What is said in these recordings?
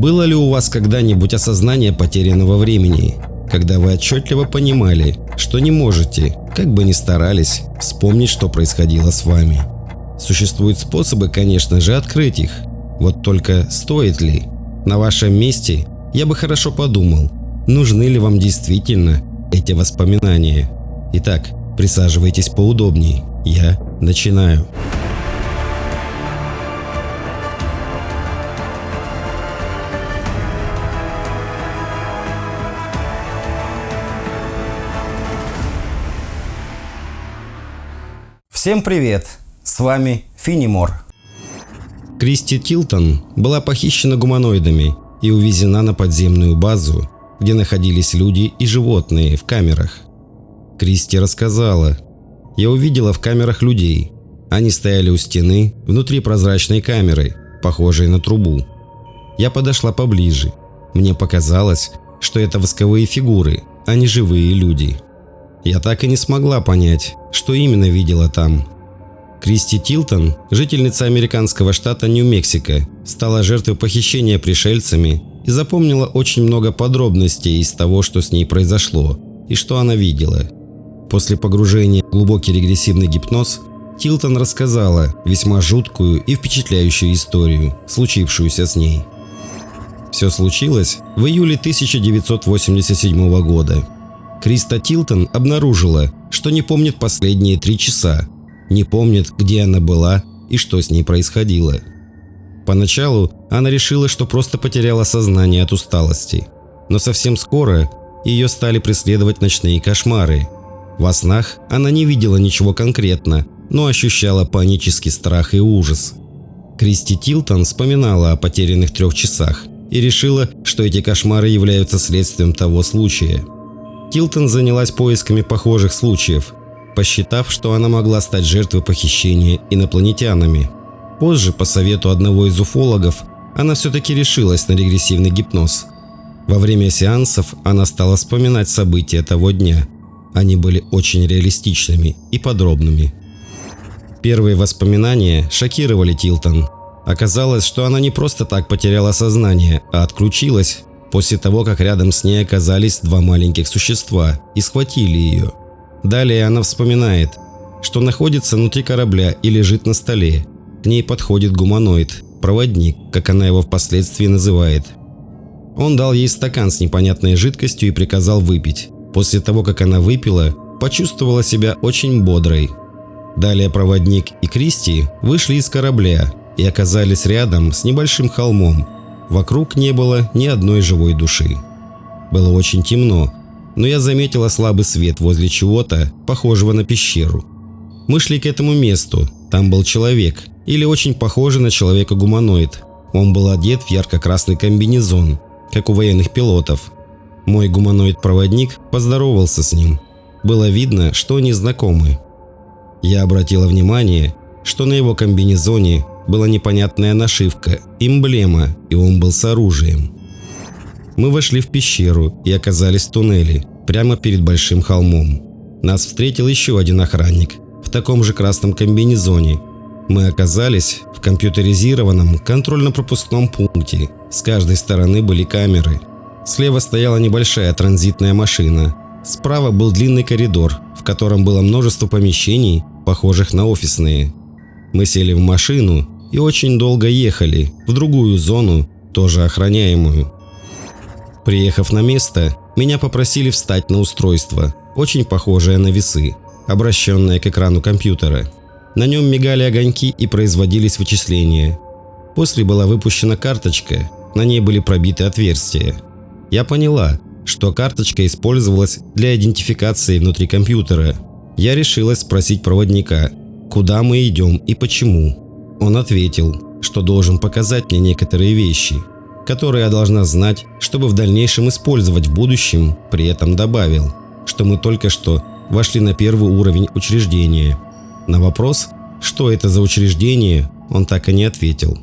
Было ли у вас когда-нибудь осознание потерянного времени, когда вы отчетливо понимали, что не можете, как бы ни старались, вспомнить, что происходило с вами? Существуют способы, конечно же, открыть их. Вот только стоит ли? На вашем месте я бы хорошо подумал, нужны ли вам действительно эти воспоминания. Итак, присаживайтесь поудобней. Я начинаю. Всем привет! С вами Финнимор. Кристи Тилтон была похищена гуманоидами и увезена на подземную базу, где находились люди и животные в камерах. Кристи рассказала: «Я увидела в камерах людей. Они стояли у стены, внутри прозрачной камеры, похожей на трубу. Я подошла поближе. Мне показалось, что это восковые фигуры, а не живые люди. Я так и не смогла понять, что именно видела там». Кристи Тилтон, жительница американского штата Нью-Мексико, стала жертвой похищения пришельцами и запомнила очень много подробностей из того, что с ней произошло и что она видела. После погружения в глубокий регрессивный гипноз Тилтон рассказала весьма жуткую и впечатляющую историю, случившуюся с ней. Все случилось в июле 1987 года. Криста Тилтон обнаружила, что не помнит последние 3 часа, не помнит, где она была и что с ней происходило. Поначалу она решила, что просто потеряла сознание от усталости, но совсем скоро ее стали преследовать ночные кошмары. Во снах она не видела ничего конкретно, но ощущала панический страх и ужас. Кристи Тилтон вспоминала о потерянных 3 часах и решила, что эти кошмары являются следствием того случая. Тилтон занялась поисками похожих случаев, посчитав, что она могла стать жертвой похищения инопланетянами. Позже, по совету одного из уфологов, она все-таки решилась на регрессивный гипноз. Во время сеансов она стала вспоминать события того дня. Они были очень реалистичными и подробными. Первые воспоминания шокировали Тилтон. Оказалось, что она не просто так потеряла сознание, а отключилась после того, как рядом с ней оказались 2 маленьких существа и схватили ее. Далее она вспоминает, что находится внутри корабля и лежит на столе. К ней подходит гуманоид, проводник, как она его впоследствии называет. Он дал ей стакан с непонятной жидкостью и приказал выпить. После того, как она выпила, почувствовала себя очень бодрой. Далее проводник и Кристи вышли из корабля и оказались рядом с небольшим холмом. Вокруг не было ни одной живой души. Было очень темно, но я заметила слабый свет возле чего-то, похожего на пещеру. Мы шли к этому месту, там был человек, или очень похожий на человека-гуманоид. Он был одет в ярко-красный комбинезон, как у военных пилотов. Мой гуманоид-проводник поздоровался с ним. Было видно, что они знакомы. Я обратила внимание, что на его комбинезоне была непонятная нашивка, эмблема, и он был с оружием. Мы вошли в пещеру и оказались в туннеле, прямо перед большим холмом. Нас встретил еще один охранник в таком же красном комбинезоне. Мы оказались в компьютеризированном контрольно-пропускном пункте. С каждой стороны были камеры. Слева стояла небольшая транзитная машина. Справа был длинный коридор, в котором было множество помещений, похожих на офисные. Мы сели в машину и очень долго ехали в другую зону, тоже охраняемую. Приехав на место, меня попросили встать на устройство, очень похожее на весы, обращенное к экрану компьютера. На нем мигали огоньки и производились вычисления. После была выпущена карточка, на ней были пробиты отверстия. Я поняла, что карточка использовалась для идентификации внутри компьютера. Я решилась спросить проводника, куда мы идем и почему. Он ответил, что должен показать мне некоторые вещи, которые я должна знать, чтобы в дальнейшем использовать в будущем. При этом добавил, что мы только что вошли на 1-й уровень учреждения. На вопрос, что это за учреждение, он так и не ответил.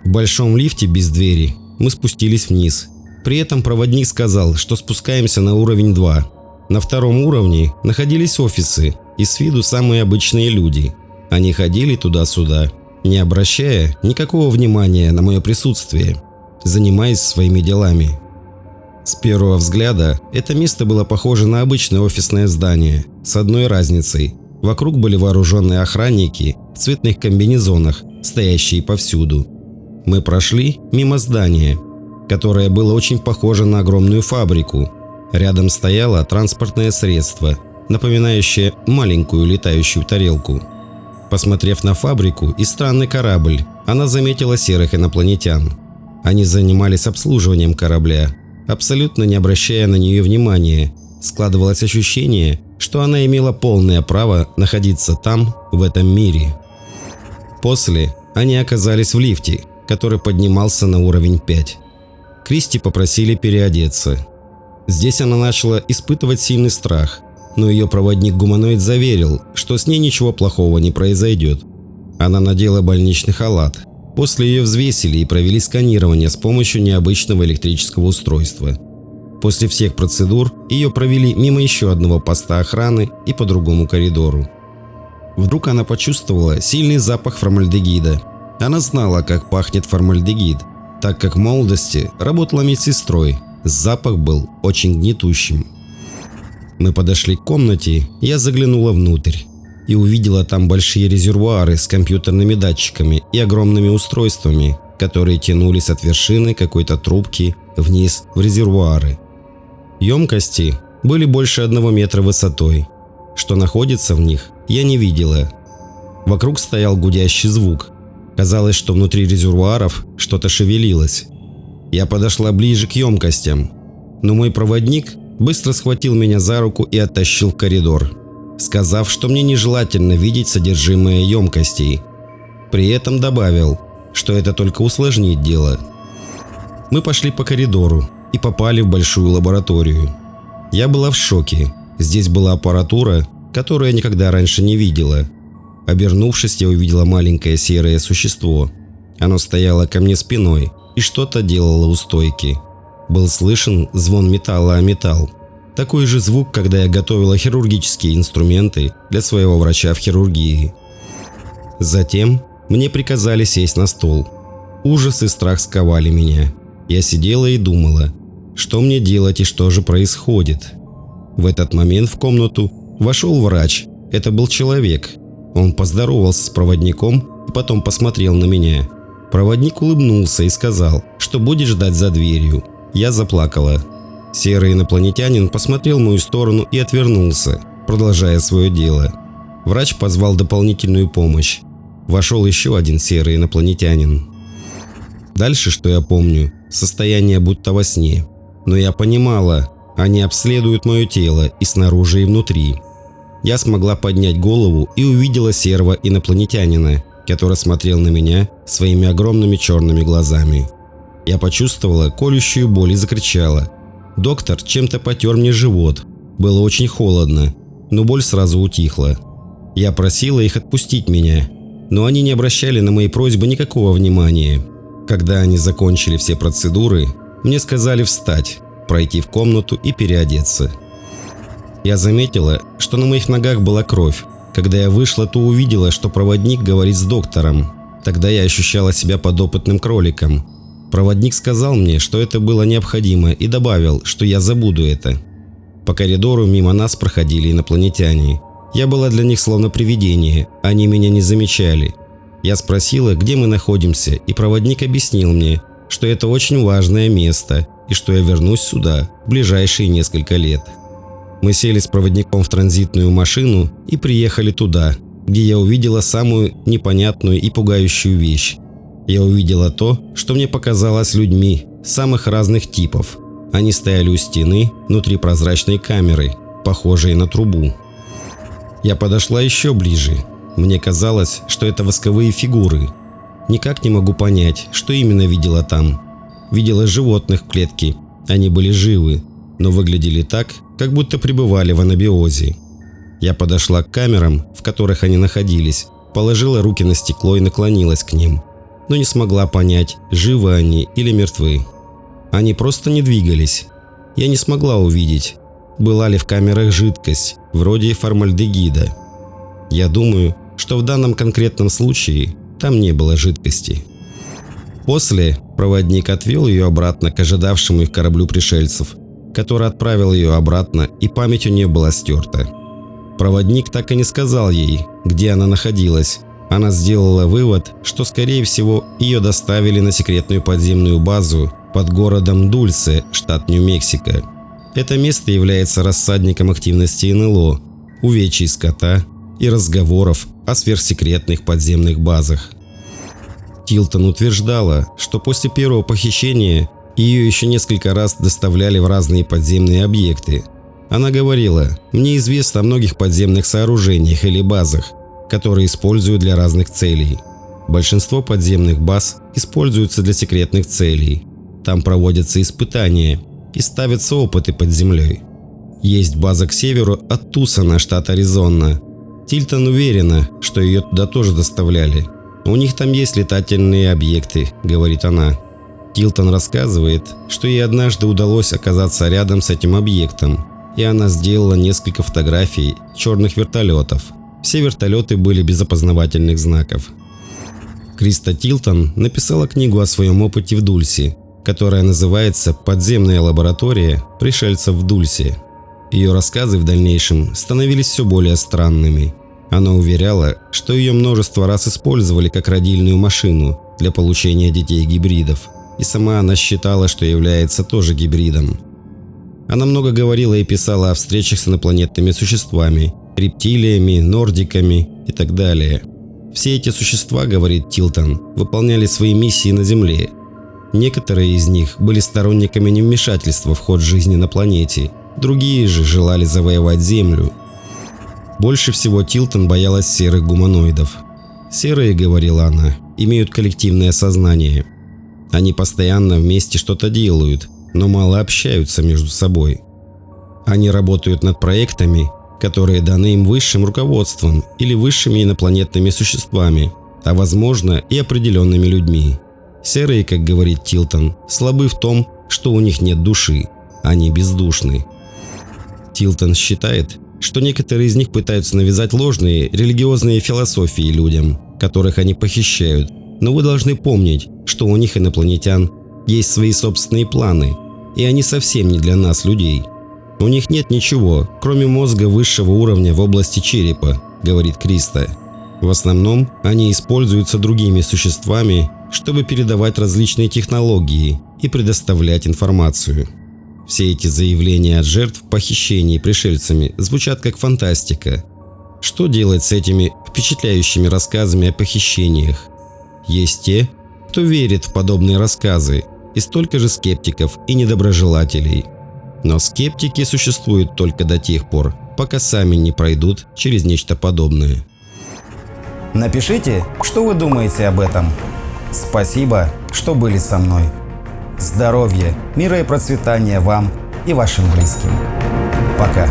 В большом лифте без двери мы спустились вниз. При этом проводник сказал, что спускаемся на уровень 2. На 2-м уровне находились офисы и с виду самые обычные люди. Они ходили туда-сюда, не обращая никакого внимания на мое присутствие. занимаясь своими делами. С первого взгляда это место было похоже на обычное офисное здание, с одной разницей. Вокруг были вооруженные охранники в цветных комбинезонах, стоящие повсюду. Мы прошли мимо здания, которое было очень похоже на огромную фабрику. Рядом стояло транспортное средство, напоминающее маленькую летающую тарелку. Посмотрев на фабрику и странный корабль, она заметила серых инопланетян. Они занимались обслуживанием корабля, абсолютно не обращая на нее внимания. Складывалось ощущение, что она имела полное право находиться там, в этом мире. После они оказались в лифте, который поднимался на уровень 5. Кристи попросили переодеться. Здесь она начала испытывать сильный страх, но ее проводник-гуманоид заверил, что с ней ничего плохого не произойдет. Она надела больничный халат. После ее взвесили и провели сканирование с помощью необычного электрического устройства. После всех процедур ее провели мимо еще одного поста охраны и по другому коридору. Вдруг она почувствовала сильный запах формальдегида. Она знала, как пахнет формальдегид, так как в молодости работала медсестрой. Запах был очень гнетущим. Мы подошли к комнате, я заглянула внутрь и увидела там большие резервуары с компьютерными датчиками и огромными устройствами, которые тянулись от вершины какой-то трубки вниз в резервуары. Емкости были больше 1 метра высотой. Что находится в них, я не видела. Вокруг стоял гудящий звук. Казалось, что внутри резервуаров что-то шевелилось. Я подошла ближе к емкостям, но мой проводник быстро схватил меня за руку и оттащил в коридор, сказав, что мне нежелательно видеть содержимое емкостей. При этом добавил, что это только усложнит дело. Мы пошли по коридору и попали в большую лабораторию. Я была в шоке. Здесь была аппаратура, которую я никогда раньше не видела. Обернувшись, я увидела маленькое серое существо. Оно стояло ко мне спиной и что-то делало у стойки. Был слышен звон металла о металл. Такой же звук, когда я готовила хирургические инструменты для своего врача в хирургии. Затем мне приказали сесть на стол. Ужас и страх сковали меня. Я сидела и думала, что мне делать и что же происходит. В этот момент в комнату вошел врач. Это был человек. Он поздоровался с проводником и потом посмотрел на меня. Проводник улыбнулся и сказал, что будет ждать за дверью. Я заплакала. Серый инопланетянин посмотрел в мою сторону и отвернулся, продолжая свое дело. Врач позвал дополнительную помощь. Вошел еще один серый инопланетянин. Дальше, что я помню, состояние будто во сне. Но я понимала, они обследуют мое тело и снаружи, и внутри. Я смогла поднять голову и увидела серого инопланетянина, который смотрел на меня своими огромными черными глазами. Я почувствовала колющую боль и закричала. Доктор чем-то потер мне живот. Было очень холодно, но боль сразу утихла. Я просила их отпустить меня, но они не обращали на мои просьбы никакого внимания. Когда они закончили все процедуры, мне сказали встать, пройти в комнату и переодеться. Я заметила, что на моих ногах была кровь. Когда я вышла, то увидела, что проводник говорит с доктором. Тогда я ощущала себя подопытным кроликом. Проводник сказал мне, что это было необходимо, и добавил, что я забуду это. По коридору мимо нас проходили инопланетяне. Я была для них словно привидение, они меня не замечали. Я спросила, где мы находимся, и проводник объяснил мне, что это очень важное место, и что я вернусь сюда в ближайшие несколько лет. Мы сели с проводником в транзитную машину и приехали туда, где я увидела самую непонятную и пугающую вещь. Я увидела то, что мне показалось людьми самых разных типов. Они стояли у стены внутри прозрачной камеры, похожей на трубу. Я подошла еще ближе. Мне казалось, что это восковые фигуры. Никак не могу понять, что именно видела там. Видела животных в клетке. Они были живы, но выглядели так, как будто пребывали в анабиозе. Я подошла к камерам, в которых они находились, положила руки на стекло и наклонилась к ним, но не смогла понять, живы они или мертвы. Они просто не двигались. Я не смогла увидеть, была ли в камерах жидкость, вроде формальдегида. Я думаю, что в данном конкретном случае там не было жидкости. После проводник отвел ее обратно к ожидавшему их кораблю пришельцев, который отправил ее обратно, и память у нее была стерта. Проводник так и не сказал ей, где она находилась. Она сделала вывод, что, скорее всего, ее доставили на секретную подземную базу под городом Дульсе, штат Нью-Мексико. Это место является рассадником активности НЛО, увечий скота и разговоров о сверхсекретных подземных базах. Тилтон утверждала, что после первого похищения ее еще несколько раз доставляли в разные подземные объекты. Она говорила: «Мне известно о многих подземных сооружениях или базах, которые используют для разных целей. Большинство подземных баз используются для секретных целей. Там проводятся испытания и ставятся опыты под землей. Есть база к северу от Тусона, штат Аризона. Тилтон уверена, что ее туда тоже доставляли. У них там есть летательные объекты», — говорит она. Тилтон рассказывает, что ей однажды удалось оказаться рядом с этим объектом, и она сделала несколько фотографий черных вертолетов. Все вертолеты были без опознавательных знаков. Криста Тилтон написала книгу о своем опыте в Дульсе, которая называется «Подземная лаборатория пришельцев в Дульсе». Ее рассказы в дальнейшем становились все более странными. Она уверяла, что ее множество раз использовали как родильную машину для получения детей-гибридов, и сама она считала, что является тоже гибридом. Она много говорила и писала о встречах с инопланетными существами, рептилиями, нордиками и так далее. Все эти существа, говорит Тилтон, выполняли свои миссии на Земле. Некоторые из них были сторонниками невмешательства в ход жизни на планете, другие же желали завоевать Землю. Больше всего Тилтон боялась серых гуманоидов. «Серые, — говорила она, — имеют коллективное сознание. Они постоянно вместе что-то делают, но мало общаются между собой. Они работают над проектами, которые даны им высшим руководством или высшими инопланетными существами, а возможно и определенными людьми. Серые, как говорит Тилтон, слабы в том, что у них нет души, они бездушны». Тилтон считает, что некоторые из них пытаются навязать ложные религиозные философии людям, которых они похищают, но вы должны помнить, что у них, инопланетян, есть свои собственные планы, и они совсем не для нас, людей. У них нет ничего, кроме мозга высшего уровня в области черепа, говорит Криста. В основном они используются другими существами, чтобы передавать различные технологии и предоставлять информацию. Все эти заявления от жертв похищений пришельцами звучат как фантастика. Что делать с этими впечатляющими рассказами о похищениях? Есть те, кто верит в подобные рассказы, и столько же скептиков и недоброжелателей. Но скептики существуют только до тех пор, пока сами не пройдут через нечто подобное. Напишите, что вы думаете об этом. Спасибо, что были со мной. Здоровья, мира и процветания вам и вашим близким. Пока.